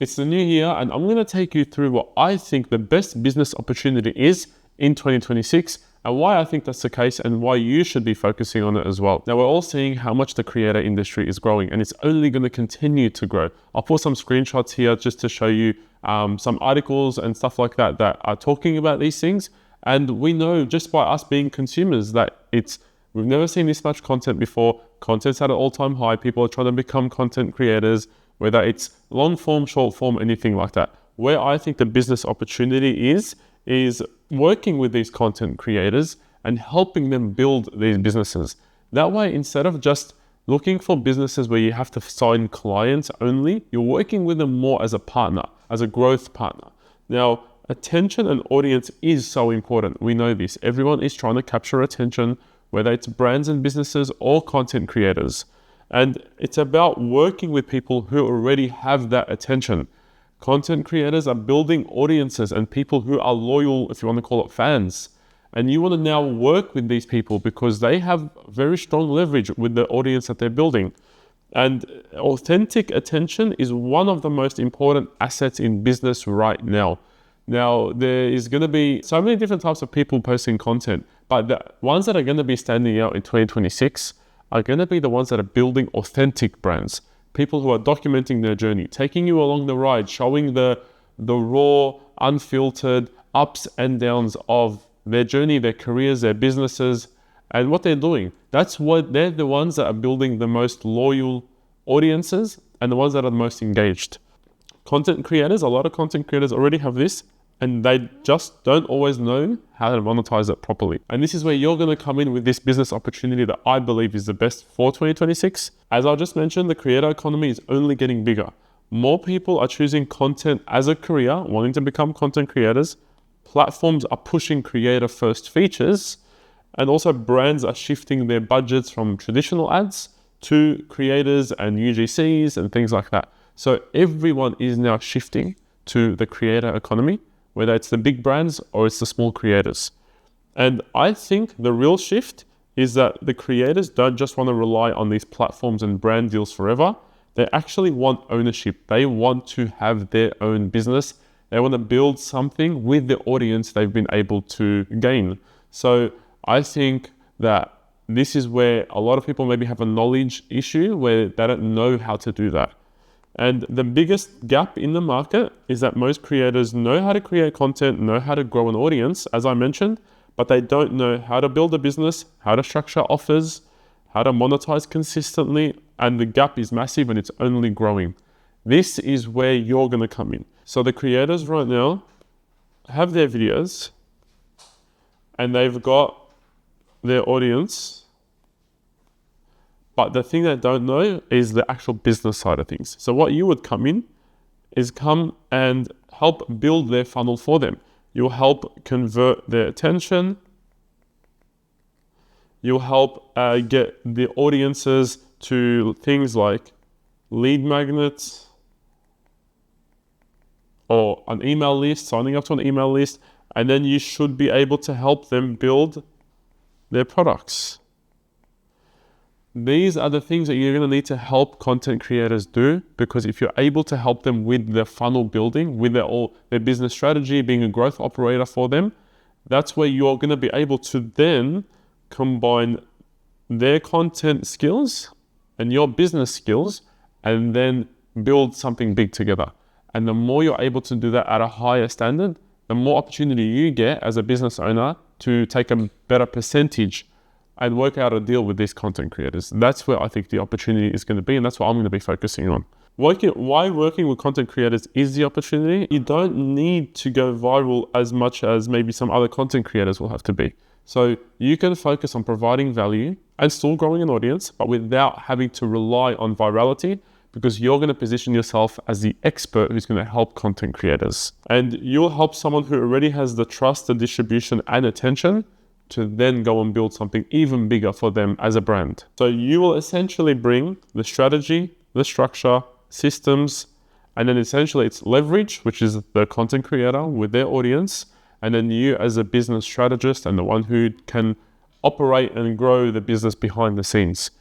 It's the new year, and I'm going to take you through what I think the best business opportunity is in 2026 and why I think that's the case and why you should be focusing on it as well. Now, we're all seeing how much the creator industry is growing, and it's only going to continue to grow. I'll put some screenshots here just to show you some articles and stuff like that that are talking about these things. And we know just by us being consumers that we've never seen this much content before. Content's at an all-time high. People are trying to become content creators, whether it's long form, short form, anything like that. Where I think the business opportunity is working with these content creators and helping them build these businesses. That way, instead of just looking for businesses where you have to sign clients only, you're working with them more as a partner, as a growth partner. Now, attention and audience is so important. We know this. Everyone is trying to capture attention, whether it's brands and businesses or content creators. And it's about working with people who already have that attention. Content creators are building audiences and people who are loyal, if you want to call it fans. And you want to now work with these people because they have very strong leverage with the audience that they're building. And authentic attention is one of the most important assets in business right now. Now, there is going to be so many different types of people posting content, but the ones that are going to be standing out in 2026 are going to be the ones that are building authentic brands. People who are documenting their journey, taking you along the ride, showing the raw, unfiltered ups and downs of their journey, their careers, their businesses, and what they're doing. They're the ones that are building the most loyal audiences and the ones that are the most engaged. Content creators, a lot of content creators already have this, and they just don't always know how to monetize it properly. And this is where you're going to come in with this business opportunity that I believe is the best for 2026. As I just mentioned, the creator economy is only getting bigger. More people are choosing content as a career, wanting to become content creators. Platforms are pushing creator-first features, and also brands are shifting their budgets from traditional ads to creators and UGCs and things like that. So everyone is now shifting to the creator economy, whether it's the big brands or it's the small creators. And I think the real shift is that the creators don't just want to rely on these platforms and brand deals forever. They actually want ownership. They want to have their own business. They want to build something with the audience they've been able to gain. So I think that this is where a lot of people maybe have a knowledge issue where they don't know how to do that. And the biggest gap in the market is that most creators know how to create content, know how to grow an audience, as I mentioned, but they don't know how to build a business, how to structure offers, how to monetize consistently, and the gap is massive and it's only growing. This is where you're going to come in. So the creators right now have their videos and they've got their audience, but the thing they don't know is the actual business side of things. So what you would come in is come and help build their funnel for them. You'll help convert their attention. You'll help get the audiences to things like lead magnets or an email list, signing up to an email list, and then you should be able to help them build their products. These are the things that you're going to need to help content creators do, because if you're able to help them with their funnel building, with their business strategy, being a growth operator for them, that's where you're going to be able to then combine their content skills and your business skills and then build something big together. And the more you're able to do that at a higher standard, the more opportunity you get as a business owner to take a better percentage and work out a deal with these content creators. That's where I think the opportunity is going to be, and that's what I'm going to be focusing on. Why working with content creators is the opportunity. You don't need to go viral as much as maybe some other content creators will have to be. So you can focus on providing value and still growing an audience, but without having to rely on virality, because you're going to position yourself as the expert who's going to help content creators. And you'll help someone who already has the trust, the distribution, and attention to then go and build something even bigger for them as a brand. So you will essentially bring the strategy, the structure, systems, and then essentially it's leverage, which is the content creator with their audience, and then you as a business strategist and the one who can operate and grow the business behind the scenes.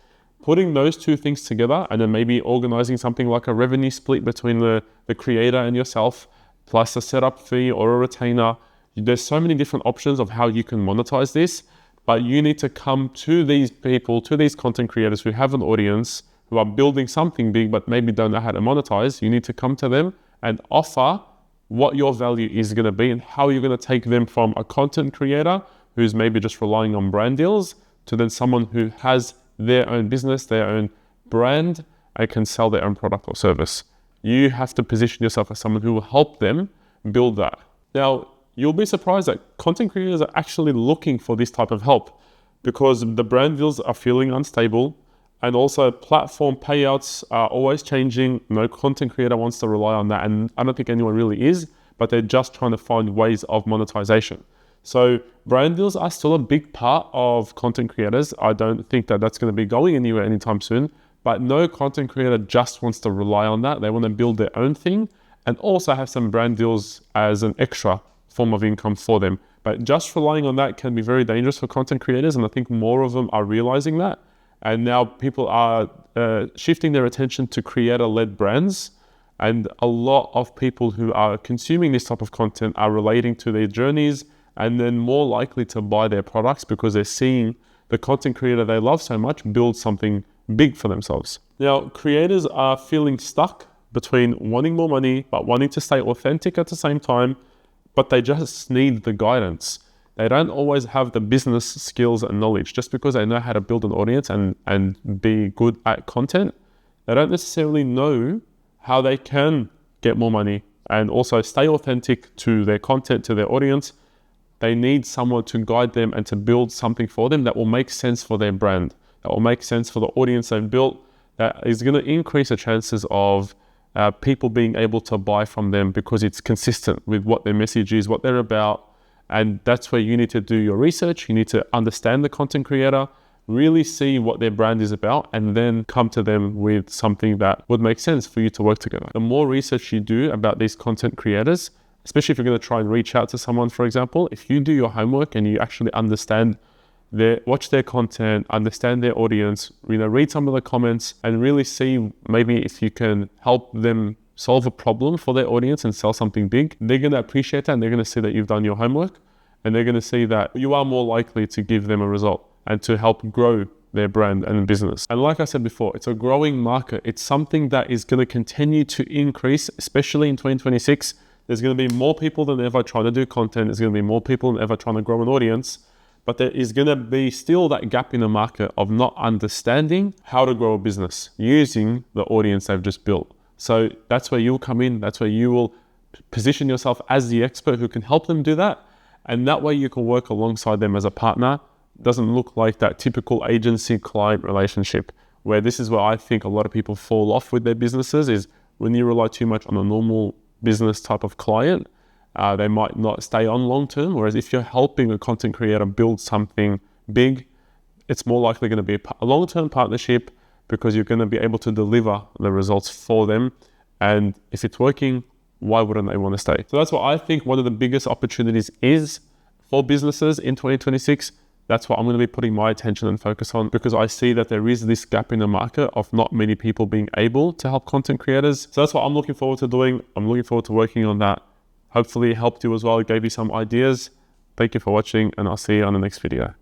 Putting those two things together and then maybe organizing something like a revenue split between the creator and yourself, plus a setup fee or a retainer. There's so many different options of how you can monetize this, but you need to come to these people, to these content creators who have an audience, who are building something big, but maybe don't know how to monetize. You need to come to them and offer what your value is going to be and how you're going to take them from a content creator who's maybe just relying on brand deals to then someone who has their own business, their own brand, and can sell their own product or service. You have to position yourself as someone who will help them build that. Now, you'll be surprised that content creators are actually looking for this type of help because the brand deals are feeling unstable. And also platform payouts are always changing. No content creator wants to rely on that. And I don't think anyone really is, but they're just trying to find ways of monetization. So brand deals are still a big part of content creators. I don't think that that's going to be going anywhere anytime soon, but no content creator just wants to rely on that. They want to build their own thing and also have some brand deals as an extra form of income for them. But just relying on that can be very dangerous for content creators. And I think more of them are realizing that. And now people are shifting their attention to creator-led brands. And a lot of people who are consuming this type of content are relating to their journeys and then more likely to buy their products because they're seeing the content creator they love so much build something big for themselves. Now, creators are feeling stuck between wanting more money, but wanting to stay authentic at the same time, but they just need the guidance. They don't always have the business skills and knowledge. Just because they know how to build an audience and be good at content, they don't necessarily know how they can get more money and also stay authentic to their content, to their audience. They need someone to guide them and to build something for them that will make sense for their brand, that will make sense for the audience they've built, that is going to increase the chances of people being able to buy from them because it's consistent with what their message is, what they're about. And that's where you need to do your research. You need to understand the content creator, really see what their brand is about, and then come to them with something that would make sense for you to work together. The more research you do about these content creators, especially if you're going to try and reach out to someone, for example, if you do your homework and you actually understand watch their content, understand their audience, read some of the comments and really see maybe if you can help them solve a problem for their audience and sell something big, they're going to appreciate that and they're going to see that you've done your homework and they're going to see that you are more likely to give them a result and to help grow their brand and business. And like I said before, it's a growing market. It's something that is going to continue to increase, especially in 2026. There's going to be more people than ever trying to do content. There's going to be more people than ever trying to grow an audience. But there is going to be still that gap in the market of not understanding how to grow a business using the audience they've just built. So that's where you'll come in. That's where you will position yourself as the expert who can help them do that. And that way you can work alongside them as a partner. It doesn't look like that typical agency-client relationship where this is where I think a lot of people fall off with their businesses is when you rely too much on a normal business type of client, they might not stay on long-term. Whereas if you're helping a content creator build something big, it's more likely going to be a long-term partnership because you're going to be able to deliver the results for them. And if it's working, why wouldn't they want to stay? So that's what I think one of the biggest opportunities is for businesses in 2026. That's what I'm going to be putting my attention and focus on because I see that there is this gap in the market of not many people being able to help content creators. So that's what I'm looking forward to doing. I'm looking forward to working on that. Hopefully it helped you as well. It gave you some ideas. Thank you for watching and I'll see you on the next video.